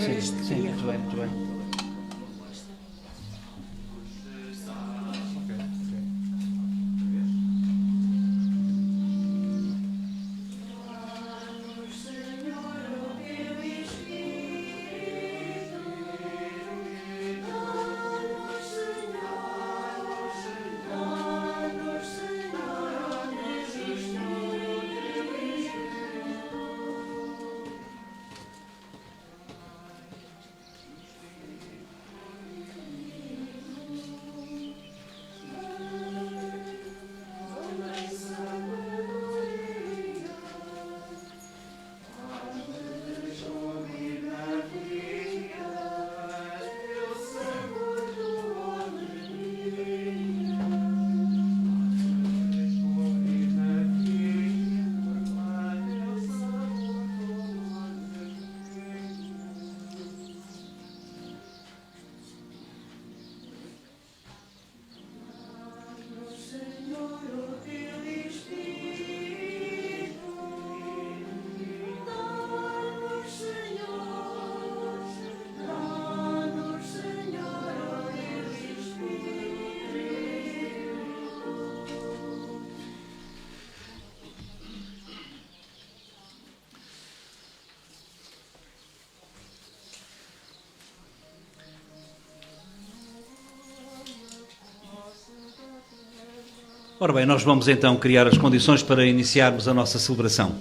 Sim, sim, muito bem, muito bem. Ora bem, nós vamos então criar as condições para iniciarmos a nossa celebração.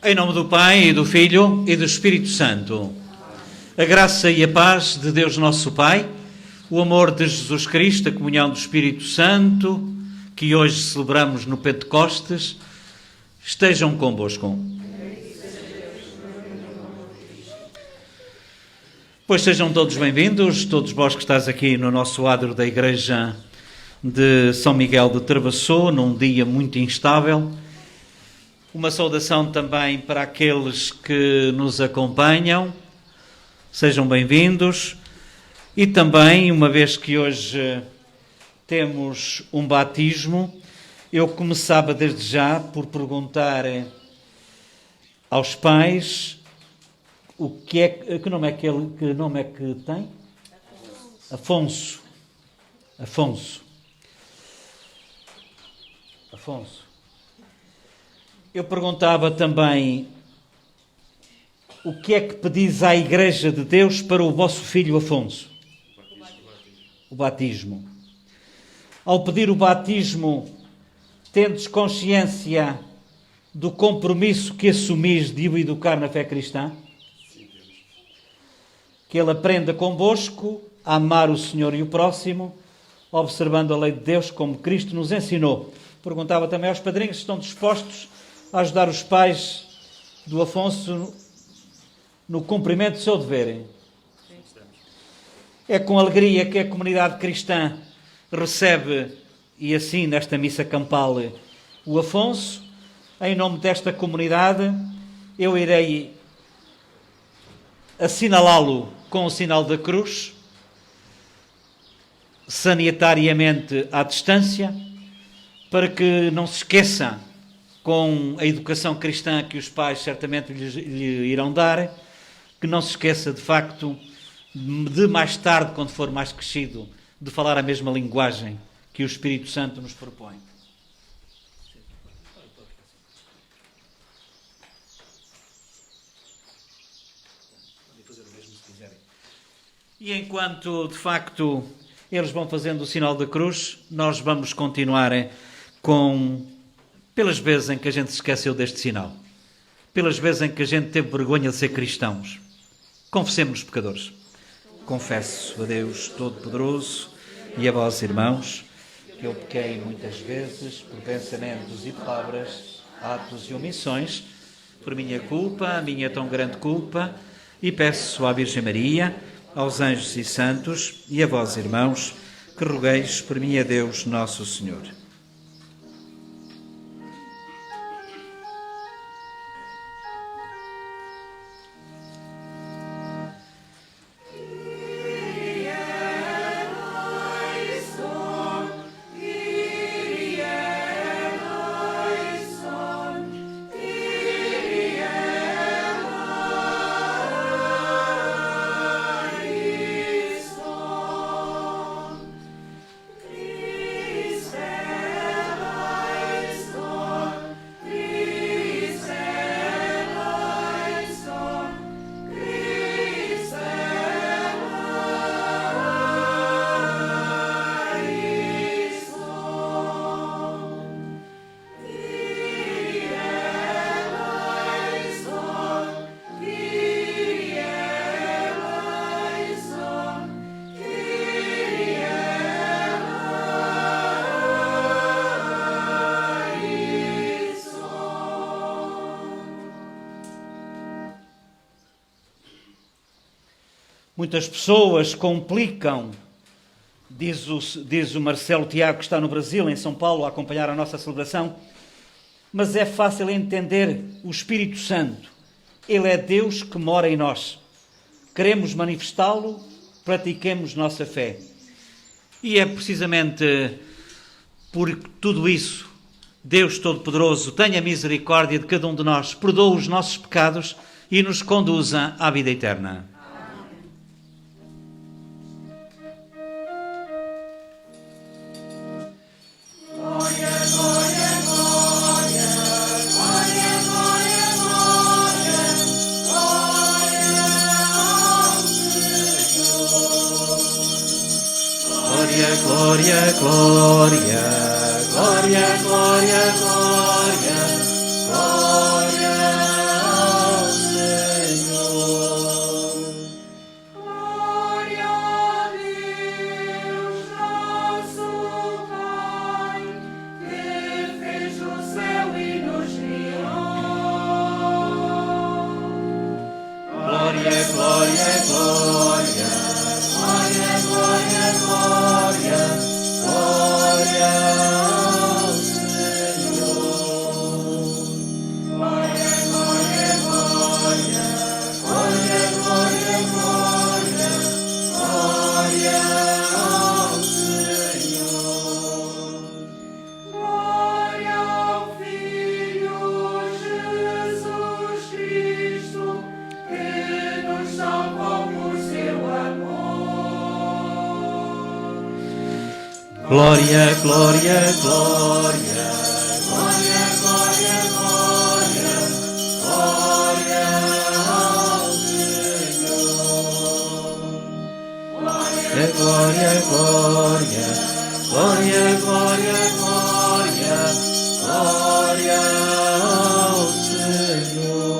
Em nome do Pai, e do Filho, e do Espírito Santo. A graça e a paz de Deus nosso Pai, o amor de Jesus Cristo, a comunhão do Espírito Santo, que hoje celebramos no Pentecostes, estejam convosco. Pois sejam todos bem-vindos, todos vós que estáis aqui no nosso adro da Igreja de São Miguel de Travassou, num dia muito instável. Uma saudação também para aqueles que nos acompanham, sejam bem-vindos. E também, uma vez que hoje temos um batismo, eu começava desde já por perguntar aos pais que nome é que tem? Afonso. Eu perguntava também o que é que pedis à Igreja de Deus para o vosso filho Afonso? O batismo. Ao pedir o batismo, tendes consciência do compromisso que assumis de o educar na fé cristã? Que ele aprenda convosco a amar o Senhor e o próximo, observando a lei de Deus como Cristo nos ensinou. Perguntava também aos padrinhos se estão dispostos a ajudar os pais do Afonso no cumprimento do seu dever. É com alegria que a comunidade cristã recebe, e assim nesta missa campal, o Afonso. Em nome desta comunidade, eu irei assinalá-lo com o sinal da cruz, sanitariamente à distância, para que não se esqueça, com a educação cristã que os pais certamente lhe irão dar, que não se esqueça de facto de mais tarde, quando for mais crescido, de falar a mesma linguagem que o Espírito Santo nos propõe. E enquanto, de facto, eles vão fazendo o sinal da cruz, nós vamos continuar pelas vezes em que a gente se esqueceu deste sinal, pelas vezes em que a gente teve vergonha de ser cristãos. Confessemos-nos pecadores. Confesso a Deus Todo-Poderoso e a vós, irmãos, que eu pequei muitas vezes por pensamentos e palavras, atos e omissões, por minha culpa, a minha tão grande culpa, e peço à Virgem Maria, aos anjos e santos, e a vós, irmãos, que rogueis por mim a Deus Nosso Senhor. Muitas pessoas complicam, diz o Marcelo Tiago, que está no Brasil, em São Paulo, a acompanhar a nossa celebração, mas é fácil entender o Espírito Santo. Ele é Deus que mora em nós. Queremos manifestá-lo, pratiquemos nossa fé. E é precisamente por tudo isso, Deus Todo-Poderoso, tenha misericórdia de cada um de nós, perdoa os nossos pecados e nos conduza à vida eterna. Glória, glória, glória, glória, glória, glória ao Senhor. Glória a Deus, nosso Pai, que fez o céu e nos criou. Glória, glória, glória, glória, glória, glória, glória ao Senhor. Glória, glória, glória, glória, glória, glória, glória ao Senhor. Glória ao Filho Jesus Cristo, que nos salvou por seu amor. Glória, glória, glória, glória, glória, glória, glória ao glória, glória, glória, glória, glória, glória ao Senhor.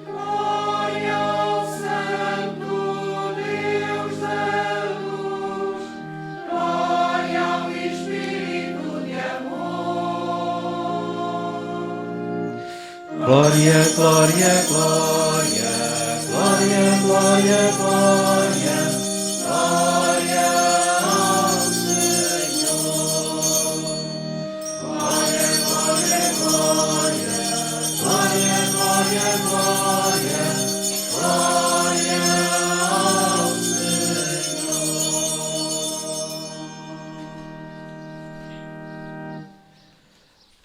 Glória ao Santo Deus da luz, glória ao Espírito de amor. Glória, glória, glória, glória, glória, glória, glória ao Senhor. Glória, glória, glória, glória, glória, glória, glória ao Senhor.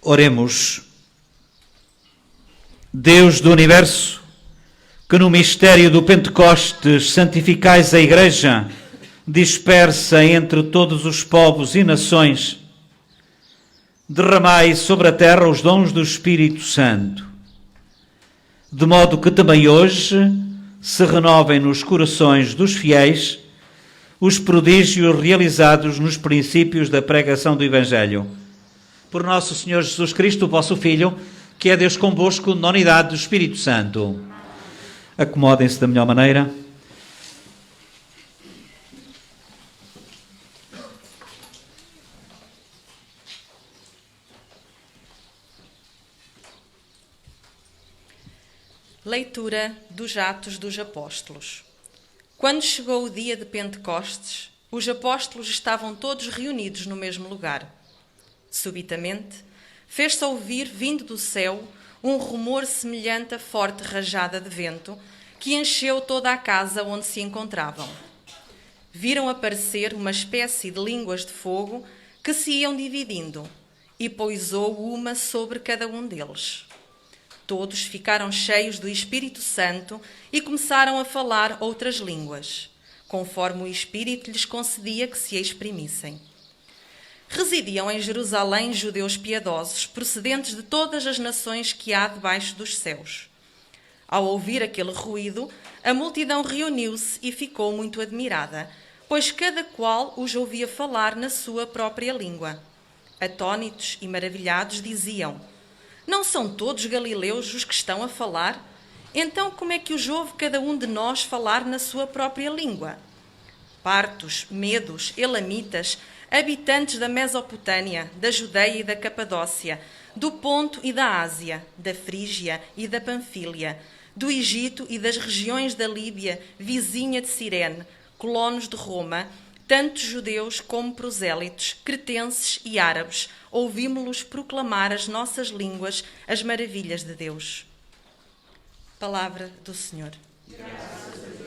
Oremos. Deus do Universo, que no mistério do Pentecostes santificais a Igreja, dispersa entre todos os povos e nações, derramai sobre a terra os dons do Espírito Santo, de modo que também hoje se renovem nos corações dos fiéis os prodígios realizados nos princípios da pregação do Evangelho. Por nosso Senhor Jesus Cristo, vosso Filho, que é Deus convosco na unidade do Espírito Santo. Acomodem-se da melhor maneira. Leitura dos Atos dos Apóstolos. Quando chegou o dia de Pentecostes, os apóstolos estavam todos reunidos no mesmo lugar. Subitamente, fez-se ouvir, vindo do céu, um rumor semelhante a forte rajada de vento, que encheu toda a casa onde se encontravam. Viram aparecer uma espécie de línguas de fogo que se iam dividindo, e pousou uma sobre cada um deles. Todos ficaram cheios do Espírito Santo e começaram a falar outras línguas, conforme o Espírito lhes concedia que se exprimissem. Residiam em Jerusalém judeus piedosos, procedentes de todas as nações que há debaixo dos céus. Ao ouvir aquele ruído, a multidão reuniu-se e ficou muito admirada, pois cada qual os ouvia falar na sua própria língua. Atônitos e maravilhados diziam: não são todos galileus os que estão a falar? Então como é que os ouve cada um de nós falar na sua própria língua? Partos, medos, elamitas, habitantes da Mesopotâmia, da Judeia e da Capadócia, do Ponto e da Ásia, da Frígia e da Panfília, do Egito e das regiões da Líbia, vizinha de Cirene, colonos de Roma, tanto judeus como prosélitos, cretenses e árabes, ouvimos-los proclamar as nossas línguas as maravilhas de Deus. Palavra do Senhor. Graças a Deus.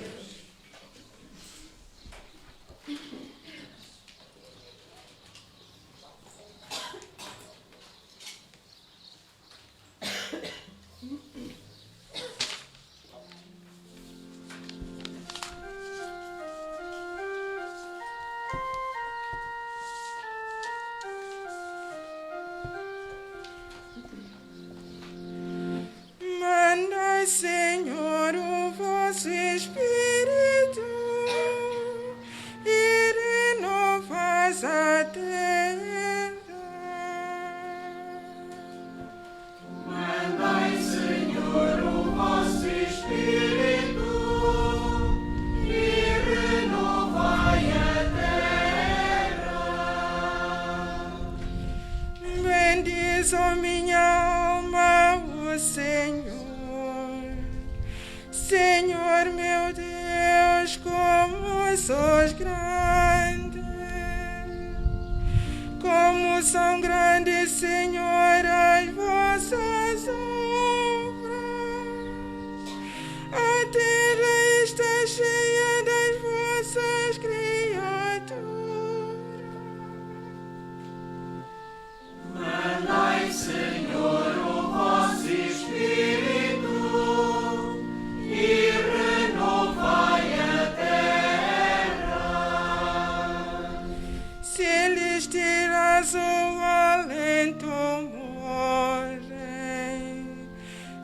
Manda, Senhor, o vosso Espírito e renovas a terra. Mandai, Senhor, o vosso Espírito e renovai a terra. Bendiz, ó minha alma, o Senhor. Senhor meu Deus, como sois grande, como são grandes, Senhor, as vossas obras. A terra está cheia das vossas criaturas. Mandai, Senhor, o vosso Espírito e renovai a terra. Se lhes tiras o alento, morrem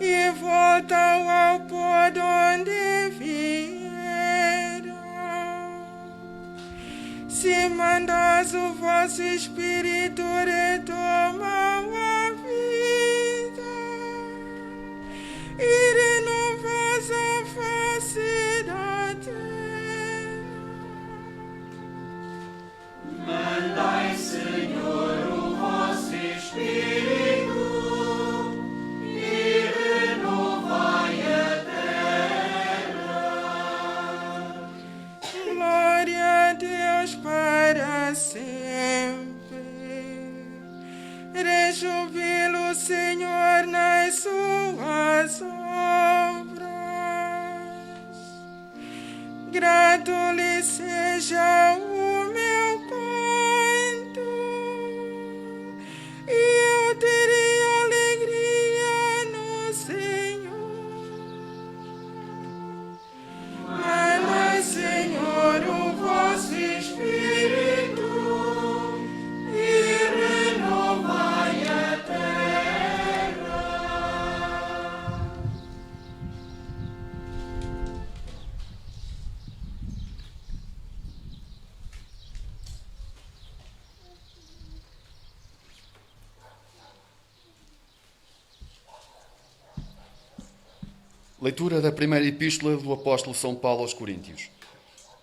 e voltam ao pó de onde vieram. se mandas o vosso Espírito, retomam a vida e renovas a face da terra. Mandai, Senhor, o vosso Espírito e renovai a terra. Glória a Deus para sempre. Rejubila o Senhor nas suas obras. Grato lhe seja o meu canto, e eu terei alegria no Senhor. Mandai, Senhor, o vosso Espírito e renovai a terra. Leitura da primeira epístola do apóstolo São Paulo aos Coríntios.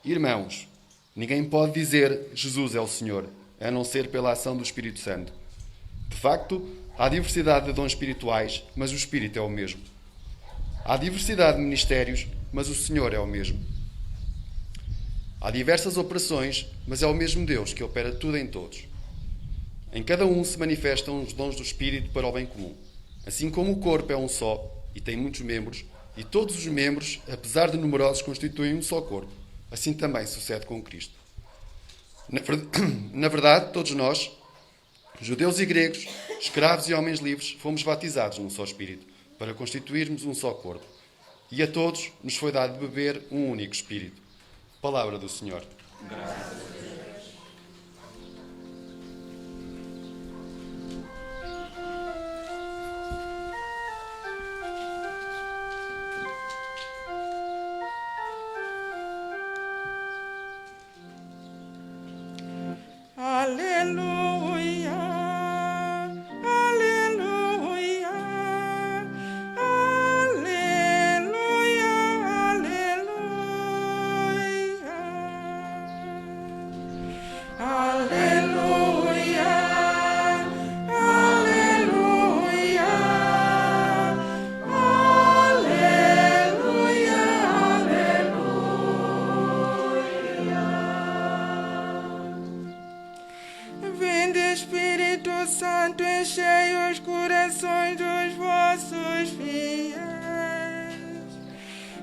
Irmãos, ninguém pode dizer Jesus é o Senhor, a não ser pela ação do Espírito Santo. De facto, há diversidade de dons espirituais, mas o Espírito é o mesmo. Há diversidade de ministérios, mas o Senhor é o mesmo. Há diversas operações, mas é o mesmo Deus que opera tudo em todos. Em cada um se manifestam os dons do Espírito para o bem comum. Assim como o corpo é um só e tem muitos membros, e todos os membros, apesar de numerosos, constituem um só corpo. Assim também sucede com Cristo. Na verdade, todos nós, judeus e gregos, escravos e homens livres, fomos batizados num só Espírito, para constituirmos um só corpo. E a todos nos foi dado de beber um único Espírito. Palavra do Senhor. Graças a Deus. Aleluia, aleluia, aleluia, aleluia, aleluia, aleluia, Vinde, Espírito Santo, enchei os corações dos vossos fiéis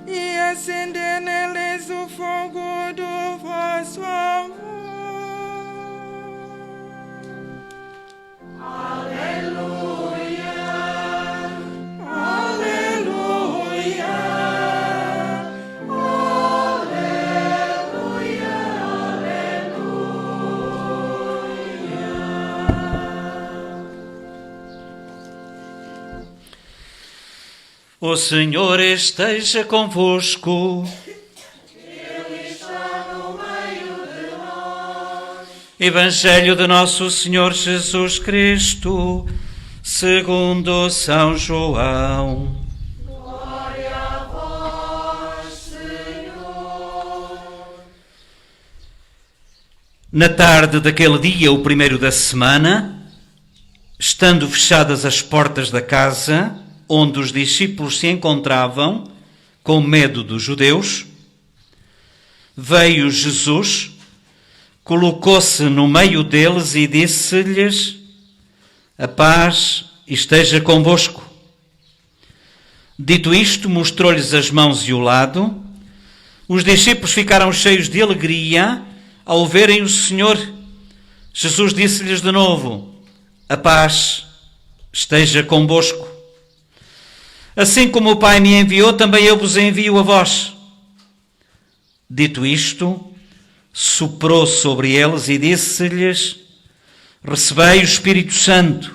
e acendei neles o fogo do vosso amor. Aleluia, aleluia, aleluia, O Senhor esteja convosco. Ele está no meio de nós. Evangelho de Nosso Senhor Jesus Cristo, segundo São João. Glória a vós, Senhor. Na tarde daquele dia, o primeiro da semana, estando fechadas as portas da casa, onde os discípulos se encontravam, com medo dos judeus, veio Jesus, colocou-se no meio deles e disse-lhes: a paz esteja convosco. Dito isto, mostrou-lhes as mãos e o lado. Os discípulos ficaram cheios de alegria ao verem o Senhor. Jesus disse-lhes de novo: a paz esteja convosco. Assim como o Pai me enviou, também eu vos envio a vós. Dito isto, soprou sobre eles e disse-lhes: recebei o Espírito Santo.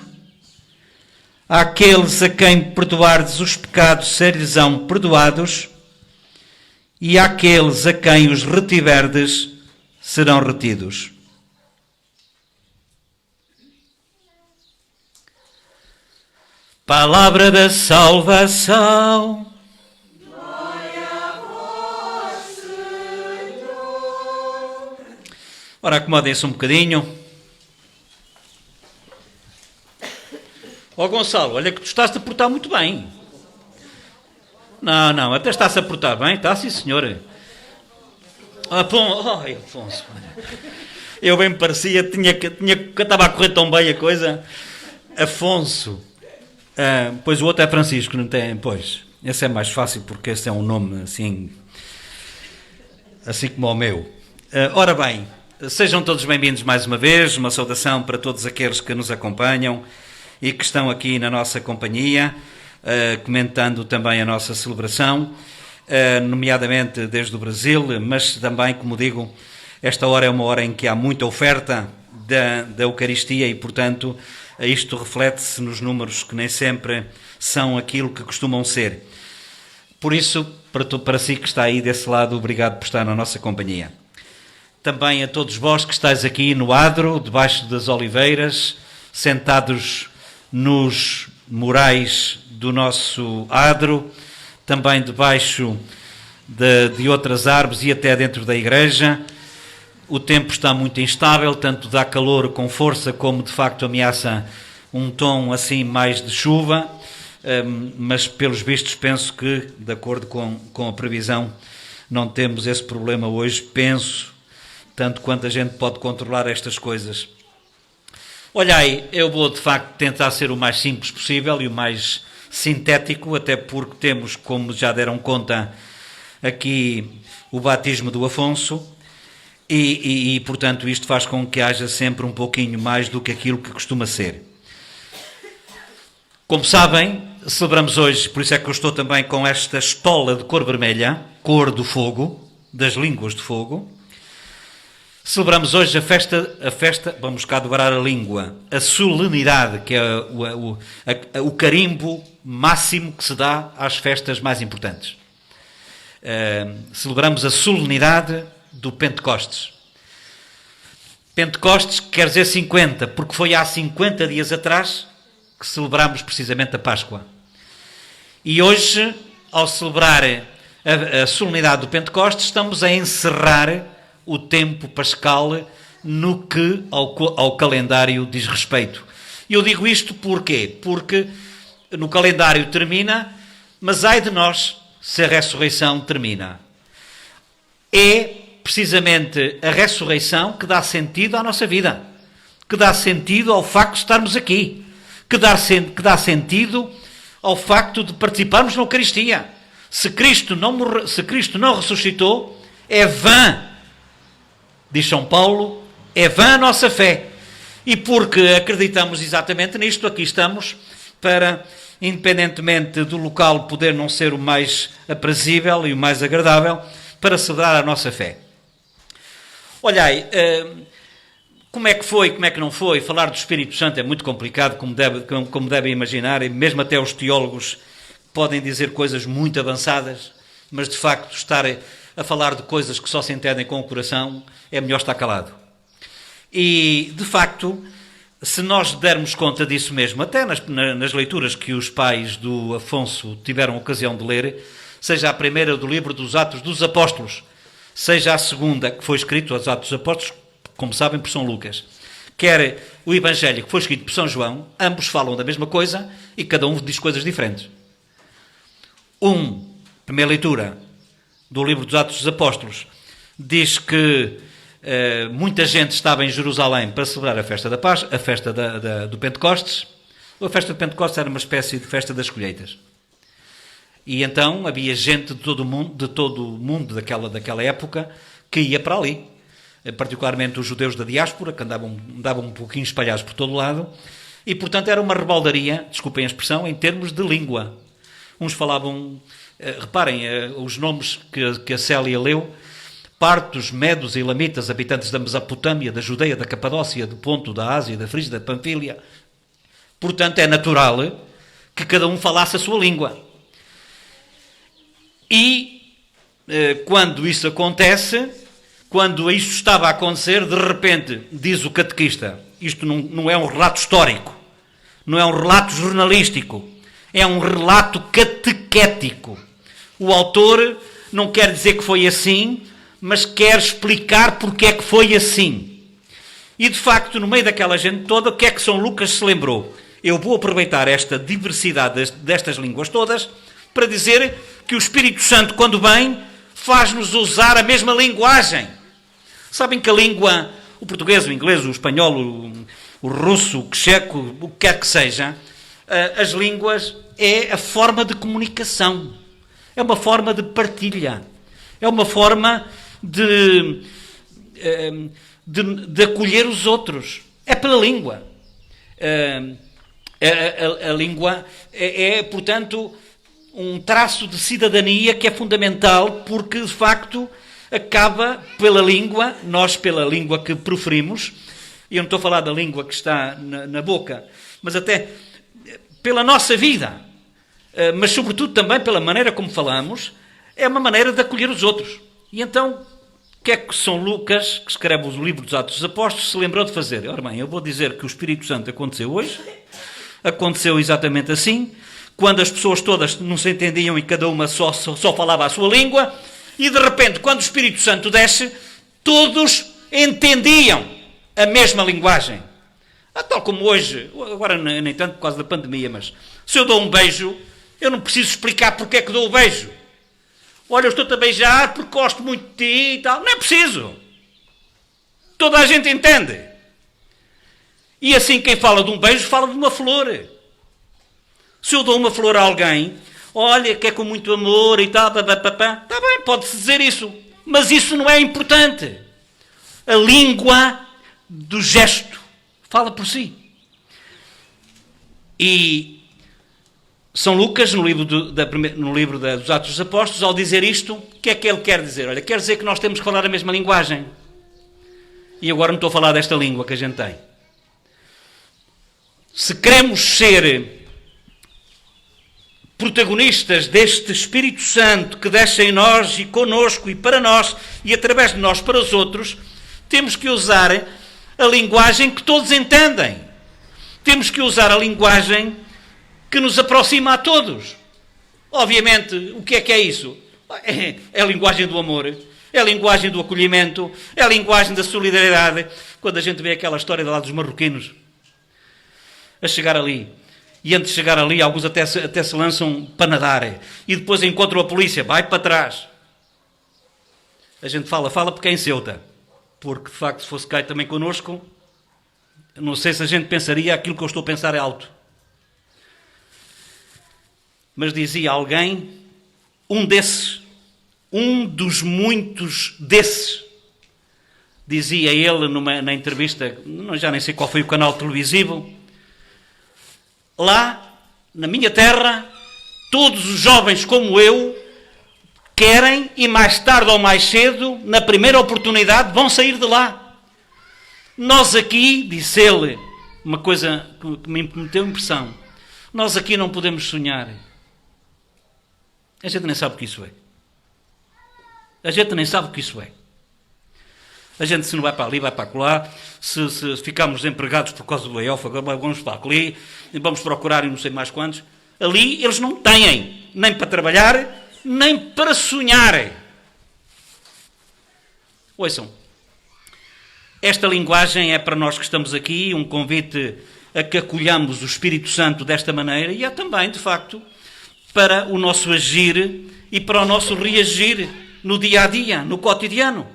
Àqueles a quem perdoardes os pecados ser-lhes-ão perdoados, e àqueles a quem os retiverdes serão retidos. Palavra da salvação. Ora, acomodem-se um bocadinho. Ó Gonçalo, olha que tu estás-te a portar muito bem. Não, até está-se a portar bem, está sim senhor. Afonso. Eu bem me parecia que estava a correr tão bem a coisa. Afonso. Pois o outro é Francisco, não tem? Pois, esse é mais fácil porque esse é um nome assim como o meu. Ora bem, sejam todos bem-vindos mais uma vez, uma saudação para todos aqueles que nos acompanham e que estão aqui na nossa companhia, comentando também a nossa celebração, nomeadamente desde o Brasil, mas também, como digo, esta hora é uma hora em que há muita oferta da Eucaristia e, portanto, isto reflete-se nos números que nem sempre são aquilo que costumam ser. Por isso, para si que está aí desse lado, obrigado por estar na nossa companhia. Também a todos vós que estáis aqui no adro, debaixo das oliveiras, sentados nos morais do nosso adro, também debaixo de outras árvores e até dentro da igreja. O tempo está muito instável, tanto dá calor com força como de facto ameaça um tom assim mais de chuva, mas pelos vistos penso que, de acordo com a previsão, não temos esse problema hoje, penso, tanto quanto a gente pode controlar estas coisas. Olhai, eu vou de facto tentar ser o mais simples possível e o mais sintético, até porque temos, como já deram conta, aqui o batismo do Afonso, e portanto isto faz com que haja sempre um pouquinho mais do que aquilo que costuma ser. Como sabem, celebramos hoje, por isso é que eu estou também com esta estola de cor vermelha, cor do fogo, das línguas de fogo. Celebramos hoje a festa, vamos cá dobrar a língua, a solenidade, que é o carimbo máximo que se dá às festas mais importantes. Celebramos a solenidade do Pentecostes. Pentecostes quer dizer 50, porque foi há 50 dias atrás que celebramos precisamente a Páscoa. E hoje, ao celebrar a solenidade do Pentecostes, estamos a encerrar o tempo pascal no que ao calendário diz respeito. E eu digo isto porquê? Porque no calendário termina, mas ai de nós se a ressurreição termina. É precisamente a ressurreição que dá sentido à nossa vida, que dá sentido ao facto de estarmos aqui, que dá sentido ao facto de participarmos na Eucaristia. Se Cristo não ressuscitou, é vã, diz São Paulo, é vã a nossa fé. E porque acreditamos exatamente nisto, aqui estamos para, independentemente do local poder não ser o mais aprazível e o mais agradável, para celebrar a nossa fé. Olhai, como é que foi, como é que não foi? Falar do Espírito Santo é muito complicado, como devem imaginar, e mesmo até os teólogos podem dizer coisas muito avançadas, mas de facto estar a falar de coisas que só se entendem com o coração, é melhor estar calado. E, de facto, se nós dermos conta disso mesmo, até nas leituras que os pais do Afonso tiveram ocasião de ler, seja a primeira do livro dos Atos dos Apóstolos, seja a segunda, que foi escrito, os Atos dos Apóstolos, como sabem, por São Lucas, quer o Evangelho, que foi escrito por São João, ambos falam da mesma coisa e cada um diz coisas diferentes. Primeira leitura do livro dos Atos dos Apóstolos, diz que muita gente estava em Jerusalém para celebrar a festa da Páscoa, a festa do Pentecostes. A festa do Pentecostes era uma espécie de festa das colheitas. E então havia gente de todo o mundo daquela época que ia para ali. Particularmente os judeus da diáspora, que andavam um pouquinho espalhados por todo o lado. E, portanto, era uma rebaldaria, desculpem a expressão, em termos de língua. Uns falavam, reparem, os nomes que a Célia leu, partos, medos e elamitas, habitantes da Mesopotâmia, da Judeia, da Capadócia, do Ponto, da Ásia, da Frígia, da Panfília. Portanto, é natural que cada um falasse a sua língua. E quando isso acontece, quando isso estava a acontecer, de repente, diz o catequista, isto não é um relato histórico, não é um relato jornalístico, É um relato catequético. O autor não quer dizer que foi assim, mas quer explicar porque é que foi assim. E, de facto, no meio daquela gente toda, o que é que São Lucas se lembrou? Eu vou aproveitar esta diversidade destas línguas todas para dizer que o Espírito Santo, quando vem, faz-nos usar a mesma linguagem. Sabem que a língua, o português, o inglês, o espanhol, o russo, o checo, o que quer que seja, as línguas é a forma de comunicação. É uma forma de partilha. É uma forma de acolher os outros. É pela língua. A língua portanto, um traço de cidadania que é fundamental porque, de facto, acaba pela língua, nós pela língua que proferimos, e eu não estou a falar da língua que está na boca, mas até pela nossa vida, mas sobretudo também pela maneira como falamos, é uma maneira de acolher os outros. E então, o que é que São Lucas, que escreve o livro dos Atos dos Apóstolos, se lembrou de fazer? Ora bem, eu vou dizer que o Espírito Santo aconteceu hoje, aconteceu exatamente assim, quando as pessoas todas não se entendiam e cada uma só falava a sua língua, e de repente, quando o Espírito Santo desce, todos entendiam a mesma linguagem. Tal como hoje, agora nem tanto por causa da pandemia, mas se eu dou um beijo, eu não preciso explicar porque é que dou o beijo. Olha, eu estou-te a beijar porque gosto muito de ti e tal. Não é preciso. Toda a gente entende. E assim quem fala de um beijo fala de uma flor. Se eu dou uma flor a alguém, olha, que é com muito amor e tal, está bem, pode-se dizer isso. Mas isso não é importante. A língua do gesto fala por si. E São Lucas, no livro dos Atos dos Apóstolos, ao dizer isto, o que é que ele quer dizer? Olha, quer dizer que nós temos que falar a mesma linguagem. E agora não estou a falar desta língua que a gente tem. Se queremos ser protagonistas deste Espírito Santo que desce em nós e conosco e para nós e através de nós para os outros, temos que usar a linguagem que todos entendem. Temos que usar a linguagem que nos aproxima a todos. Obviamente, o que é isso? É a linguagem do amor, é a linguagem do acolhimento, é a linguagem da solidariedade. Quando a gente vê aquela história lá dos marroquinos a chegar ali, e antes de chegar ali, alguns até se lançam para nadar, e depois encontram a polícia, vai para trás. A gente fala porque é em Ceuta, porque de facto se fosse cá também connosco, não sei se a gente pensaria aquilo que eu estou a pensar é alto. Mas dizia alguém, um dos muitos desses, dizia ele na entrevista, já nem sei qual foi o canal televisivo, lá, na minha terra, todos os jovens como eu querem, e mais tarde ou mais cedo, na primeira oportunidade, vão sair de lá. Nós aqui, disse ele, uma coisa que me meteu impressão, nós aqui não podemos sonhar. A gente nem sabe o que isso é. A gente nem sabe o que isso é. A gente se não vai para ali, vai para acolá, se ficarmos desempregados por causa do layoff, agora vamos para ali, e vamos procurar e não sei mais quantos. Ali eles não têm, nem para trabalhar, nem para sonhar. Ouçam, esta linguagem é para nós que estamos aqui, um convite a que acolhamos o Espírito Santo desta maneira, e é também, de facto, para o nosso agir e para o nosso reagir no dia-a-dia, no cotidiano.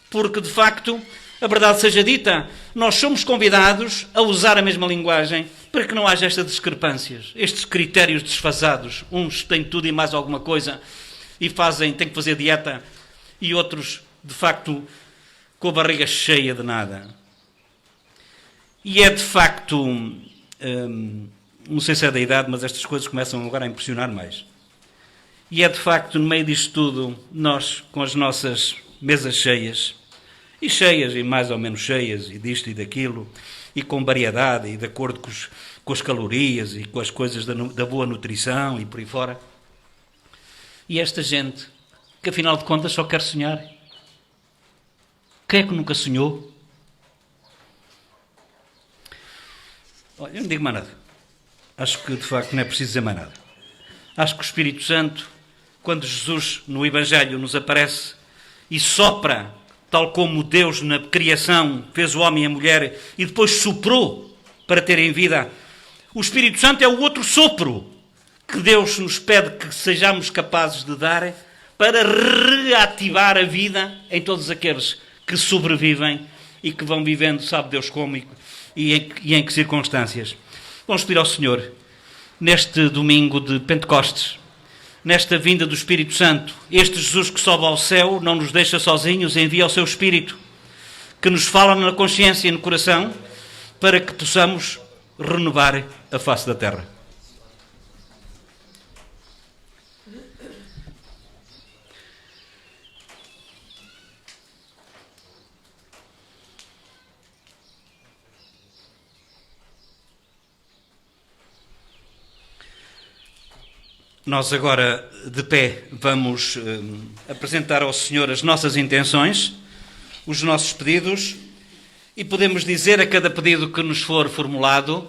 Porque, de facto, a verdade seja dita, nós somos convidados a usar a mesma linguagem para que não haja estas discrepâncias, estes critérios desfasados. Uns têm tudo e mais alguma coisa e têm que fazer dieta, e outros, de facto, com a barriga cheia de nada. E é, de facto, não sei se é da idade, mas estas coisas começam agora a impressionar mais. E é, de facto, no meio disto tudo, nós, com as nossas mesas cheias, e mais ou menos cheias, e disto e daquilo, e com variedade, e de acordo com as calorias, e com as coisas da boa nutrição, e por aí fora. E esta gente, que afinal de contas só quer sonhar. Quem é que nunca sonhou? Olha, eu não digo mais nada. Acho que, de facto, não é preciso dizer mais nada. Acho que o Espírito Santo, quando Jesus no Evangelho nos aparece e sopra, tal como Deus na criação fez o homem e a mulher e depois soprou para terem vida, o Espírito Santo é o outro sopro que Deus nos pede que sejamos capazes de dar para reativar a vida em todos aqueles que sobrevivem e que vão vivendo, sabe Deus como e em que circunstâncias. Vamos pedir ao Senhor, neste domingo de Pentecostes, nesta vinda do Espírito Santo, este Jesus que sobe ao céu não nos deixa sozinhos, envia o seu Espírito, que nos fala na consciência e no coração, para que possamos renovar a face da terra. Nós agora, de pé, vamos apresentar ao Senhor as nossas intenções, os nossos pedidos, e podemos dizer a cada pedido que nos for formulado,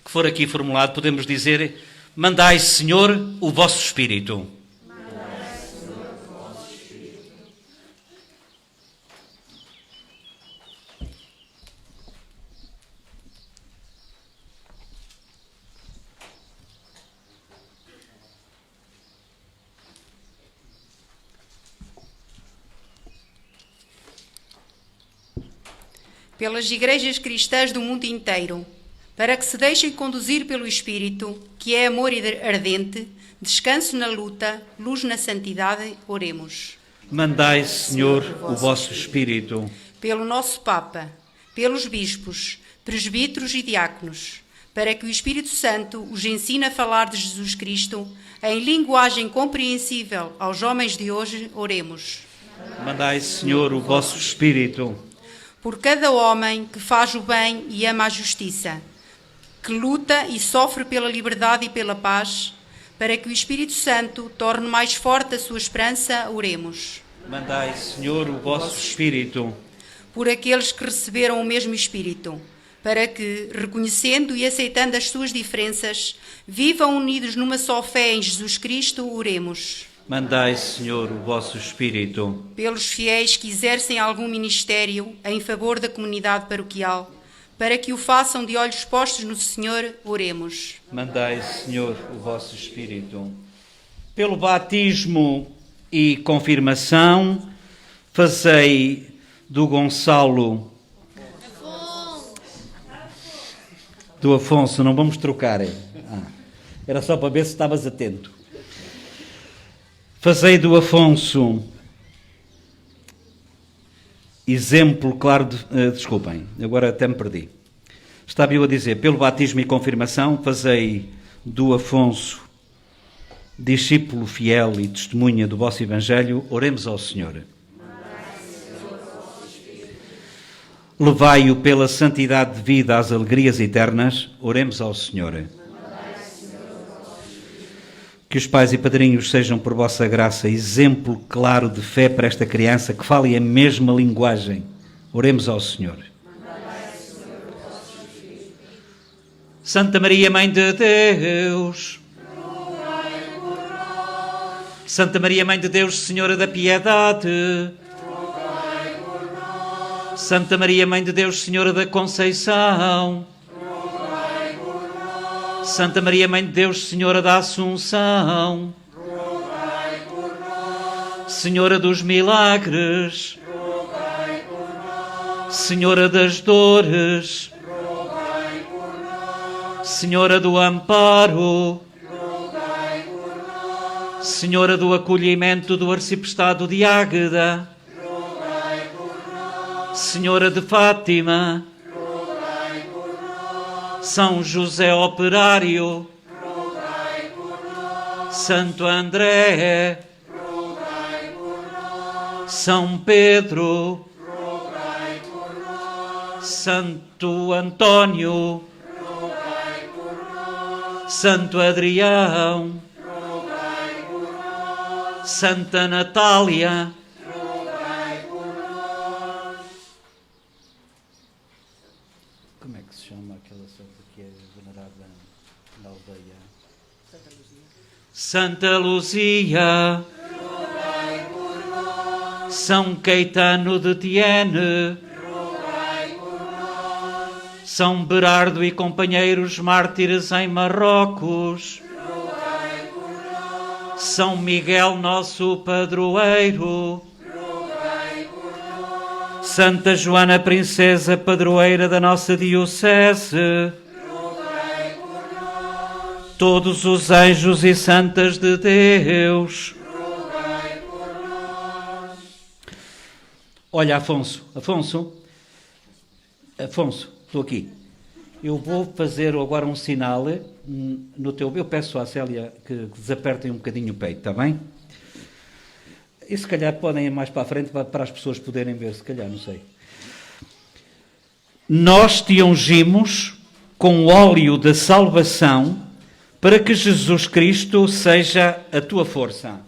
que for aqui formulado, podemos dizer: mandai, Senhor, o vosso Espírito. Mandai, Senhor, o vosso Espírito. Pelas igrejas cristãs do mundo inteiro, para que se deixem conduzir pelo Espírito, que é amor ardente, descanso na luta, luz na santidade, oremos. Mandai, Senhor, o vosso Espírito. Pelo nosso Papa, pelos bispos, presbíteros e diáconos, para que o Espírito Santo os ensine a falar de Jesus Cristo em linguagem compreensível aos homens de hoje, oremos. Mandai, Senhor, o vosso Espírito. Por cada homem que faz o bem e ama a justiça, que luta e sofre pela liberdade e pela paz, para que o Espírito Santo torne mais forte a sua esperança, oremos. Mandai, Senhor, o vosso Espírito. Por aqueles que receberam o mesmo Espírito, para que, reconhecendo e aceitando as suas diferenças, vivam unidos numa só fé em Jesus Cristo, oremos. Mandai, Senhor, o vosso Espírito. Pelos fiéis que exercem algum ministério em favor da comunidade paroquial, para que o façam de olhos postos no Senhor, oremos. Mandai, Senhor, o vosso Espírito. Pelo batismo e confirmação, fazei do Gonçalo... Do Afonso, não vamos trocar. Era só para ver se estavas atento. Fazei do Afonso exemplo claro de... desculpem, agora até me perdi. Estava eu a dizer, pelo batismo e confirmação, fazei do Afonso discípulo fiel e testemunha do vosso Evangelho, oremos ao Senhor. Levai-o pela santidade de vida às alegrias eternas, oremos ao Senhor. Que os pais e padrinhos sejam, por vossa graça, exemplo claro de fé para esta criança que fale a mesma linguagem. Oremos ao Senhor. Santa Maria, Mãe de Deus. Santa Maria, Mãe de Deus, Senhora da Piedade. Santa Maria, Mãe de Deus, Senhora da Conceição. Santa Maria, Mãe de Deus, Senhora da Assunção, rogai por nós. Senhora dos Milagres, rogai por nós. Senhora das Dores, rogai por nós. Senhora do Amparo, rogai por nós. Senhora do Acolhimento do Arciprestado de Águeda, rogai por nós. Senhora de Fátima, São José Operário, rogai por nós. Santo André, rogai por nós. São Pedro, rogai por nós. Santo Antônio, rogai por nós. Santo Adrião, rogai por nós. Santa Natália, rogai por nós. Como é que se chama aquela santa que é venerada na aldeia? Santa Luzia, rogai por nós. São Caetano de Tiene, Rogai por nós. São Berardo e companheiros mártires em Marrocos, Rogai por nós. São Miguel, nosso padroeiro, Rogai por nós. Santa Joana, princesa padroeira da nossa diocese, Rogai por nós. todos os anjos e santas de Deus. Rogai por nós. Olha, Afonso, estou aqui. Eu vou fazer agora um sinal no teu... Eu peço à Célia que desapertem um bocadinho o peito, está bem? E se calhar podem ir mais para a frente para as pessoas poderem ver, se calhar, não sei. Nós te ungimos com o óleo da salvação para que Jesus Cristo seja a tua força.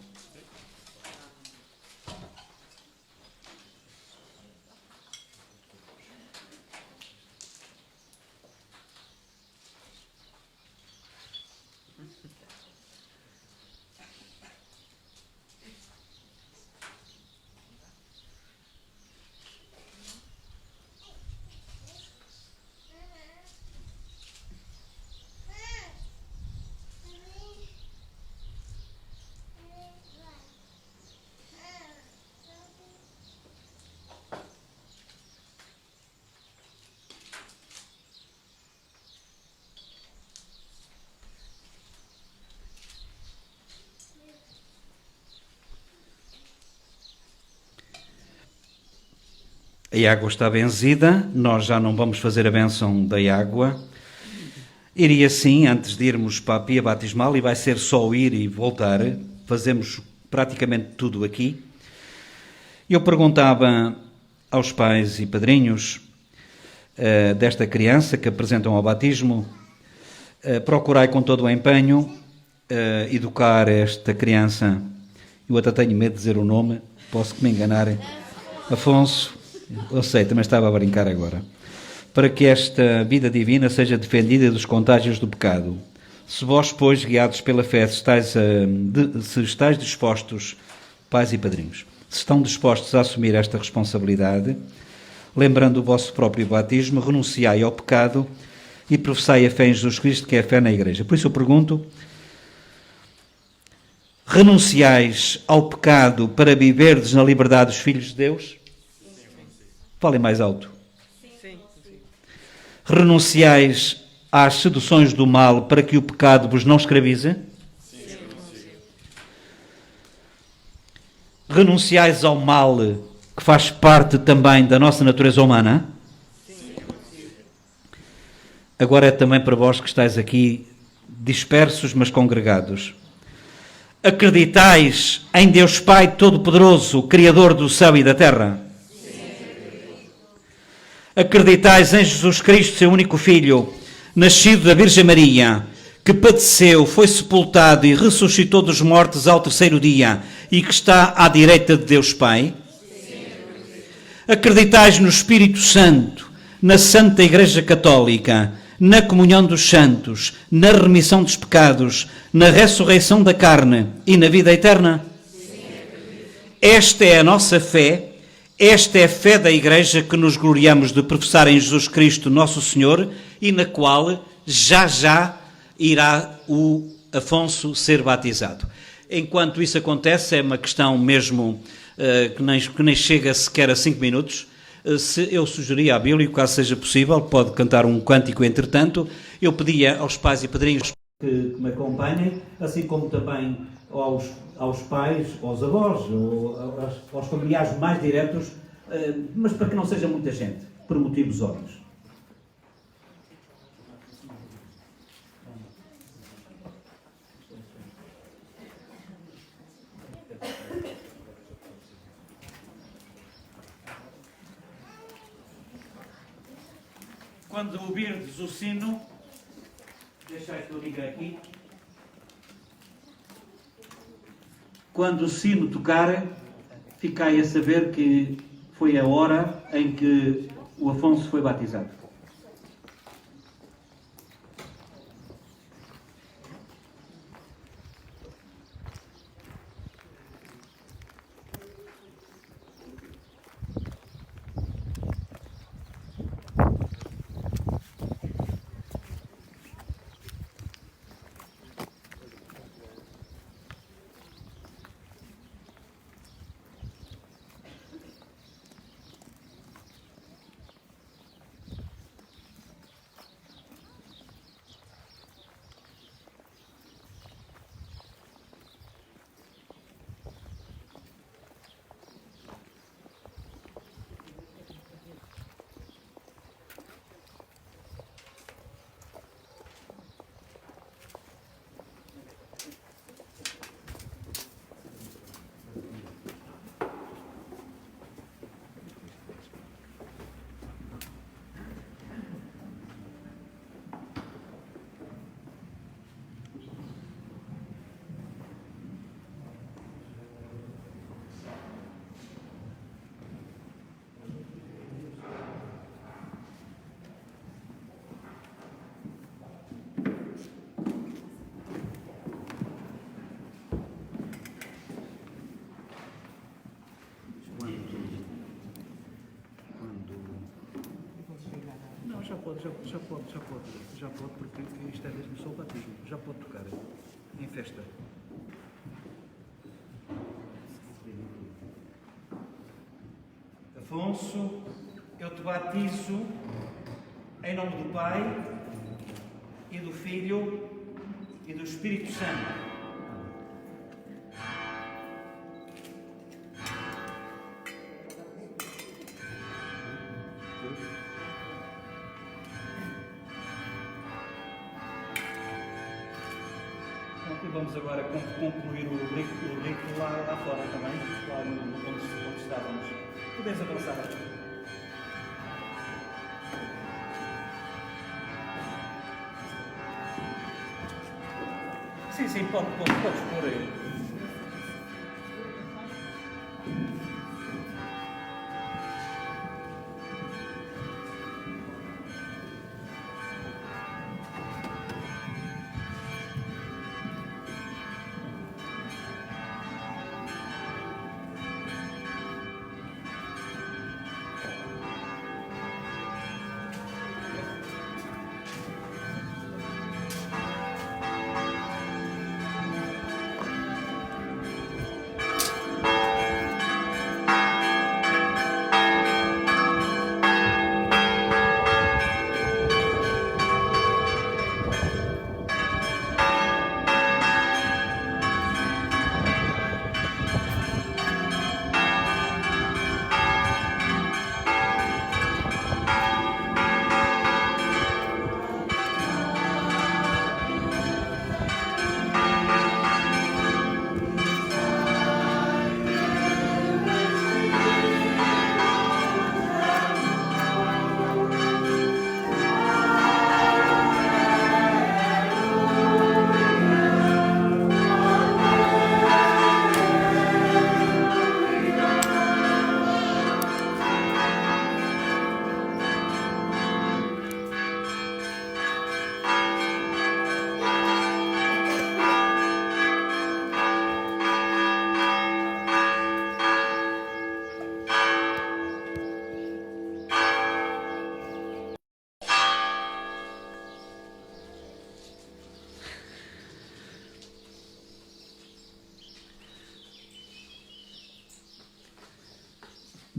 A água está benzida, nós já não vamos fazer a bênção da água. Iria sim, antes de irmos para a pia batismal, e vai ser só ir e voltar, fazemos praticamente tudo aqui. Eu perguntava aos pais e padrinhos desta criança que apresentam ao batismo, procurai com todo o empenho educar esta criança. Eu até tenho medo de dizer o nome, posso que me enganar. Afonso, eu sei, também estava a brincar agora. Para que esta vida divina seja defendida dos contágios do pecado. Se vós, pois, guiados pela fé, se estáis dispostos, pais e padrinhos, se estão dispostos a assumir esta responsabilidade, lembrando o vosso próprio batismo, renunciai ao pecado e professai a fé em Jesus Cristo, que é a fé na Igreja. Por isso eu pergunto, renunciais ao pecado para viverdes na liberdade dos filhos de Deus? Falem mais alto. Sim. Renunciais às seduções do mal para que o pecado vos não escravize? Sim. Renunciais ao mal que faz parte também da nossa natureza humana? Sim. Agora é também para vós que estáis aqui dispersos, mas congregados. Acreditais em Deus Pai Todo-Poderoso, Criador do céu e da terra? Acreditais em Jesus Cristo, seu único Filho, nascido da Virgem Maria, que padeceu, foi sepultado e ressuscitou dos mortos ao terceiro dia e que está à direita de Deus Pai? Sim. Acreditais no Espírito Santo, na Santa Igreja Católica, na comunhão dos santos, na remissão dos pecados, na ressurreição da carne e na vida eterna? Sim. Esta é a nossa fé. Esta é a fé da Igreja que nos gloriamos de professar em Jesus Cristo, nosso Senhor, e na qual já irá o Afonso ser batizado. Enquanto isso acontece, é uma questão mesmo que nem chega sequer a 5 minutos. Eu sugeria à Bíblia, caso seja possível, pode cantar um cântico entretanto. Eu pedia aos pais e padrinhos que me acompanhem, assim como também aos pais, aos avós, aos familiares mais diretos, mas para que não seja muita gente, por motivos óbvios. Quando ouvirdes o sino, deixai que eu diga aqui. Quando o sino tocar, ficai a saber que foi a hora em que o Afonso foi batizado. porque isto é mesmo só o batismo. Já pode tocar em festa. Afonso, eu te batizo em nome do Pai e do Filho e do Espírito Santo. E vamos agora concluir o rito lá fora também, lá onde estávamos. Podes avançar. Sim, podes pôr aí.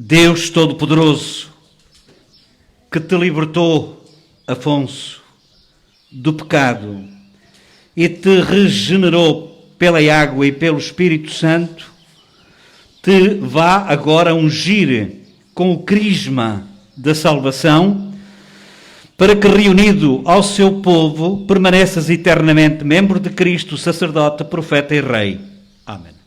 Deus Todo-Poderoso, que te libertou, Afonso, do pecado e te regenerou pela água e pelo Espírito Santo, te vá agora ungir com o crisma da salvação, para que, reunido ao seu povo, permaneças eternamente membro de Cristo, sacerdote, profeta e rei. Amém.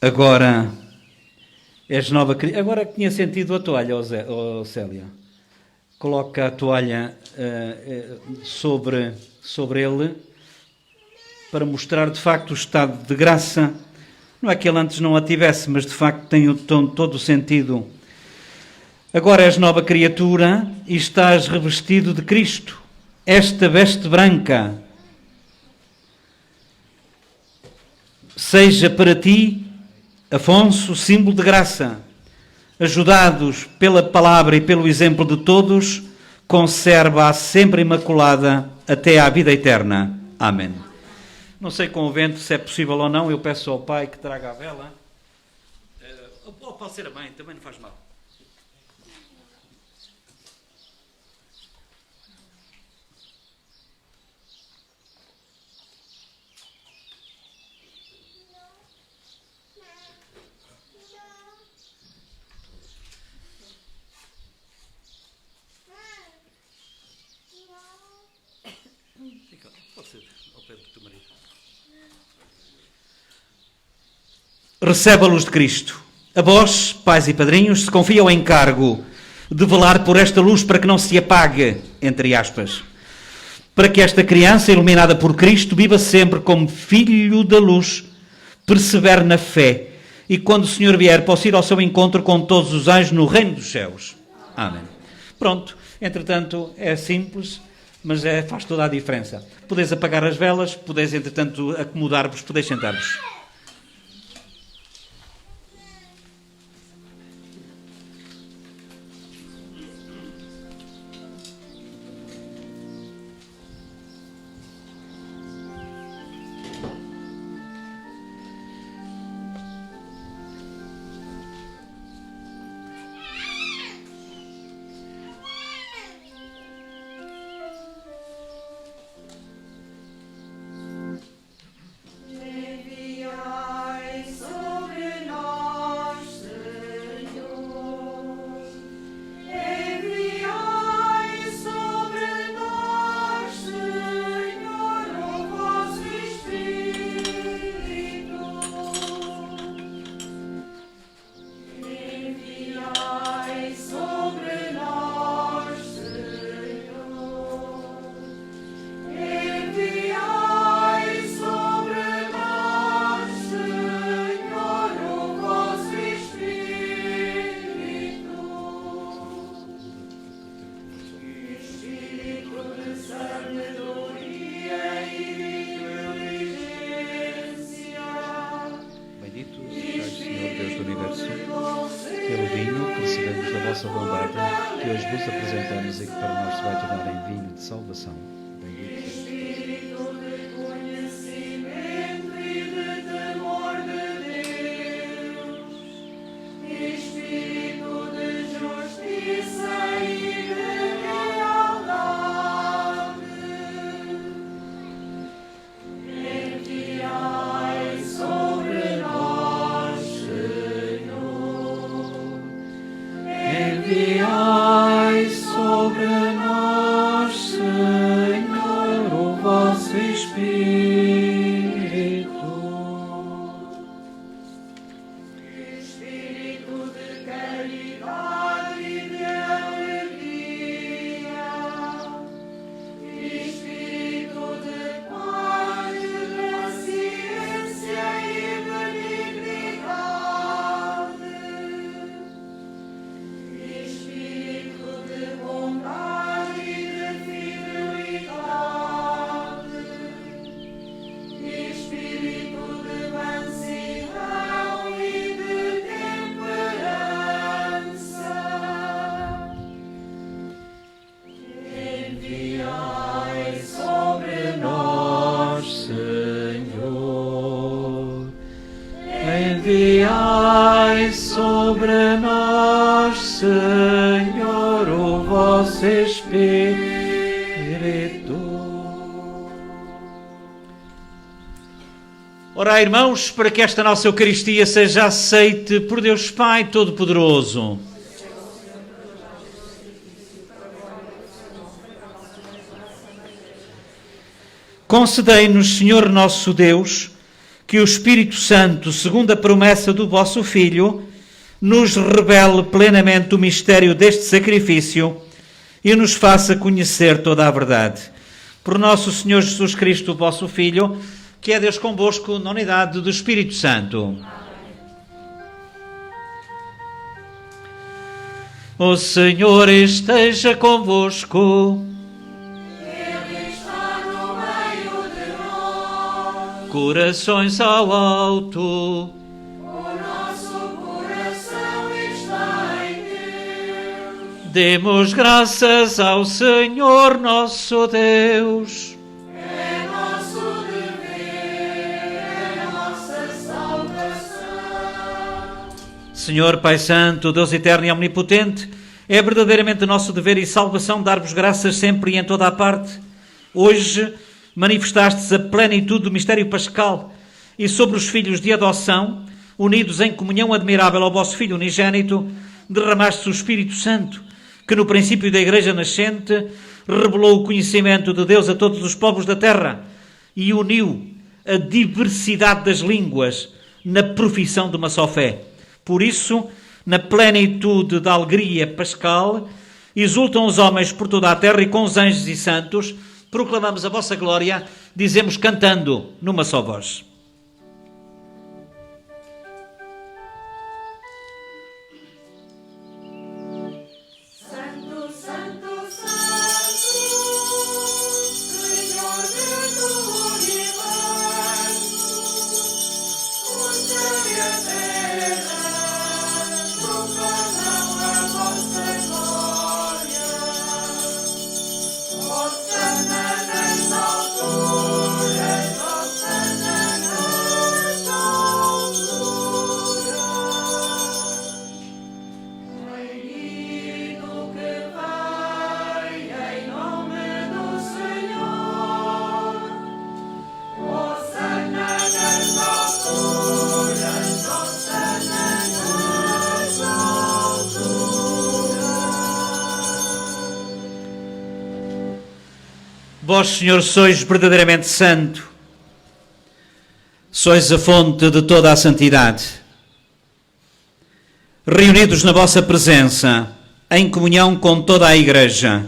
Agora és nova criança. Agora que tinha sentido a toalha, Célia. Coloca a toalha sobre ele para mostrar de facto o estado de graça. Não é que ele antes não a tivesse, mas de facto tem todo o sentido. Agora és nova criatura e estás revestido de Cristo. Esta veste branca seja para ti, Afonso, símbolo de graça. Ajudados pela palavra e pelo exemplo de todos, conserva-a sempre imaculada até à vida eterna. Amém. Não sei com o vento se é possível ou não, eu peço ao Pai que traga a vela. Ou pode ser a mãe, também não faz mal. Pode ser ao pé do teu marido. Recebe a luz de Cristo. A vós, pais e padrinhos, se confia o encargo de velar por esta luz para que não se apague, entre aspas, para que esta criança, iluminada por Cristo, viva sempre como filho da luz, persevere na fé e quando o Senhor vier possa ir ao seu encontro com todos os anjos no reino dos céus. Amém. Pronto, entretanto é simples, mas faz toda a diferença. Podeis apagar as velas, podeis entretanto acomodar-vos, podeis sentar-vos. Enviai sobre nós, Senhor. Enviai sobre nós, Senhor, o vosso Espírito. Enviai sobre nós, Senhor. Enviai sobre nós, Senhor, o vosso Espírito. Espírito de sabedoria e inteligência. Bendito sejas, Senhor Deus do Universo, pelo vinho que recebemos da vossa bondade, que hoje vos apresentamos e que para nós se vai tornar em vinho de salvação. Bendito sejas. Espírito de conhecimento e de temor de Deus. Espírito de justiça e de lealdade. Enviai sobre nós, Senhor. Enviai sobre nós, Senhor, o vosso Espírito. Espírito de caridade e de alegria. Espírito de paz, de ciência e benignidade. Espírito de bondade e de fidelidade. Espírito de mansidão e de temperança. Enviai sobre nós, Senhor. Enviai sobre nós, Senhor, o vosso Espírito. Ora, irmãos, para que esta nossa Eucaristia seja aceite por Deus Pai Todo-Poderoso. Concedei-nos, Senhor nosso Deus, que o Espírito Santo, segundo a promessa do vosso Filho, nos revele plenamente o mistério deste sacrifício e nos faça conhecer toda a verdade. Por nosso Senhor Jesus Cristo, vosso Filho, que é Deus convosco na unidade do Espírito Santo. O Senhor esteja convosco. Ele está no meio de nós. Corações ao alto. O nosso coração está em Deus. Demos graças ao Senhor nosso Deus. É nosso dever, é nossa salvação. Senhor Pai Santo, Deus eterno e omnipotente, é verdadeiramente nosso dever e salvação dar-vos graças sempre e em toda a parte. Hoje manifestastes a plenitude do mistério pascal e sobre os filhos de adoção, unidos em comunhão admirável ao vosso Filho unigênito, derramaste o Espírito Santo, que no princípio da Igreja nascente revelou o conhecimento de Deus a todos os povos da terra e uniu a diversidade das línguas na profissão de uma só fé. Por isso, na plenitude da alegria pascal, exultam os homens por toda a terra e com os anjos e santos proclamamos a vossa glória, dizemos cantando numa só voz. Santo, Santo, Santo, Senhor do universo, o céu e a terra proclamam a vossa glória. Hosana nas alturas, Hosana nas alturas. Reino que vai em nome do Senhor, Hosana nas alturas, Hosana nas alturas. Vós, Senhor, sois verdadeiramente santo, sois a fonte de toda a santidade. Reunidos na vossa presença, em comunhão com toda a Igreja,